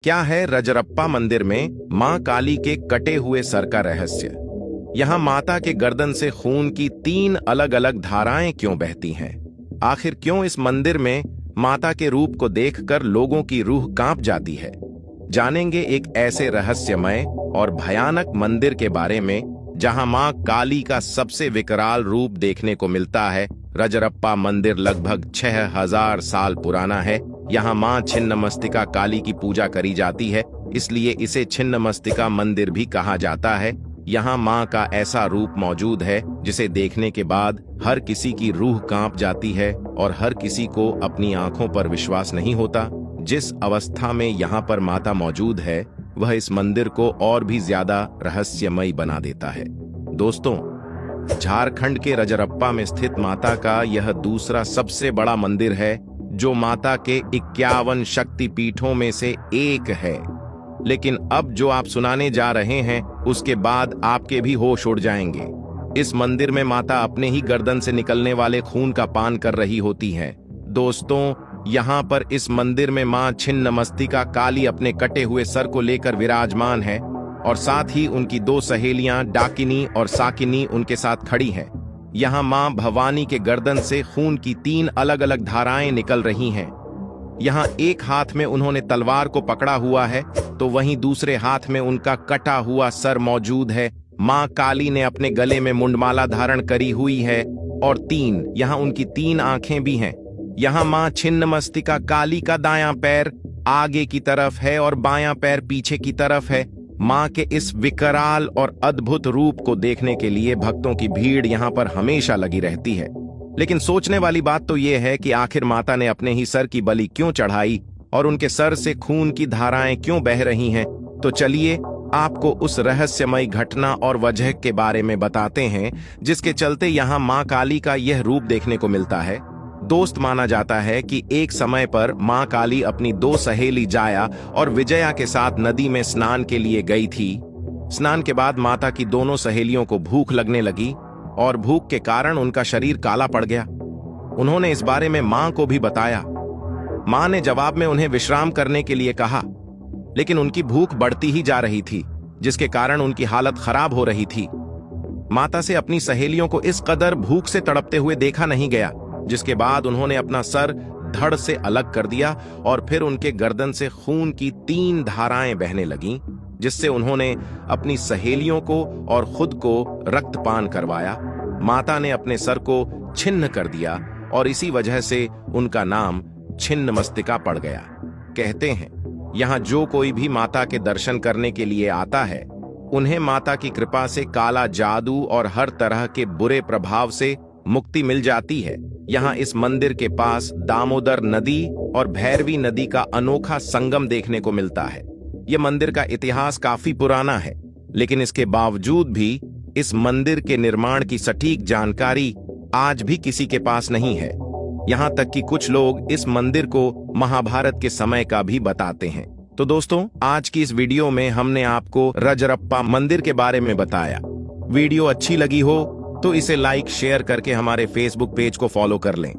क्या है रजरप्पा मंदिर में मां काली के कटे हुए सर का रहस्य? यहाँ माता के गर्दन से खून की 3 अलग-अलग धाराएं क्यों बहती हैं? आखिर क्यों इस मंदिर में माता के रूप को देखकर लोगों की रूह कांप जाती है? जानेंगे एक ऐसे रहस्यमय और भयानक मंदिर के बारे में जहां मां काली का सबसे विकराल रूप देखने को मिलता है। रजरप्पा मंदिर लगभग 6000 साल पुराना है। यहाँ मां छिन्नमस्तिका काली की पूजा करी जाती है, इसलिए इसे छिन्नमस्तिका मंदिर भी कहा जाता है। यहाँ मां का ऐसा रूप मौजूद है जिसे देखने के बाद हर किसी की रूह कांप जाती है और हर किसी को अपनी आंखों पर विश्वास नहीं होता। जिस अवस्था में यहाँ पर माता मौजूद है वह इस मंदिर को और भी ज्यादा रहस्यमयी बना देता है। दोस्तों, झारखंड के रजरप्पा में स्थित माता का यह दूसरा सबसे बड़ा मंदिर है, जो माता के 51 शक्ति पीठों में से एक है। लेकिन अब जो आप सुनाने जा रहे हैं उसके बाद आपके भी होश उड़ जाएंगे। इस मंदिर में माता अपने ही गर्दन से निकलने वाले खून का पान कर रही होती हैं। दोस्तों, यहाँ पर इस मंदिर में मां छिन्नमस्तिका काली अपने कटे हुए सर को लेकर विराजमान है और साथ ही उनकी 2 सहेलियां डाकिनी और साकिनी उनके साथ खड़ी हैं। यहाँ मां भवानी के गर्दन से खून की 3 अलग-अलग धाराएं निकल रही हैं। यहाँ एक हाथ में उन्होंने तलवार को पकड़ा हुआ है तो वहीं दूसरे हाथ में उनका कटा हुआ सर मौजूद है। मां काली ने अपने गले में मुंडमाला धारण करी हुई है और 3 यहाँ उनकी 3 आंखें भी हैं। यहाँ मां छिन्नमस्तिका काली का दायां पैर आगे की तरफ है और बायां पैर पीछे की तरफ है। मां के इस विकराल और अद्भुत रूप को देखने के लिए भक्तों की भीड़ यहाँ पर हमेशा लगी रहती है। लेकिन सोचने वाली बात तो यह है कि आखिर माता ने अपने ही सर की बलि क्यों चढ़ाई और उनके सर से खून की धाराएं क्यों बह रही हैं? तो चलिए आपको उस रहस्यमयी घटना और वजह के बारे में बताते हैं जिसके चलते यहाँ मां काली का यह रूप देखने को मिलता है। दोस्त, माना जाता है कि एक समय पर मां काली अपनी 2 सहेली जाया और विजया के साथ नदी में स्नान के लिए गई थी। स्नान के बाद माता की दोनों सहेलियों को भूख लगने लगी और भूख के कारण उनका शरीर काला पड़ गया। उन्होंने इस बारे में मां को भी बताया। मां ने जवाब में उन्हें विश्राम करने के लिए कहा, लेकिन उनकी भूख बढ़ती ही जा रही थी, जिसके कारण उनकी हालत खराब हो रही थी। माता से अपनी सहेलियों को इस कदर भूख से तड़पते हुए देखा नहीं गया, जिसके बाद उन्होंने अपना सर धड़ से अलग कर दिया और फिर उनके गर्दन से खून की 3 धाराएं बहने लगीं, जिससे उन्होंने अपनी सहेलियों को और खुद को रक्तपान करवाया। माता ने अपने सर को छिन्न कर दिया और इसी वजह से उनका नाम छिन्नमस्तिका पड़ गया। कहते हैं यहाँ जो कोई भी माता के दर्शन करने के लिए आता है उन्हें माता की कृपा से काला जादू और हर तरह के बुरे प्रभाव से मुक्ति मिल जाती है। यहाँ इस मंदिर के पास दामोदर नदी और भैरवी नदी का अनोखा संगम देखने को मिलता है। यह मंदिर का इतिहास काफी पुराना है, लेकिन इसके बावजूद भी इस मंदिर के निर्माण की सटीक जानकारी आज भी किसी के पास नहीं है। यहाँ तक कि कुछ लोग इस मंदिर को महाभारत के समय का भी बताते हैं। तो दोस्तों, आज की इस वीडियो में हमने आपको रजरप्पा मंदिर के बारे में बताया। वीडियो अच्छी लगी हो तो इसे लाइक शेयर करके हमारे फेसबुक पेज को फॉलो कर लें।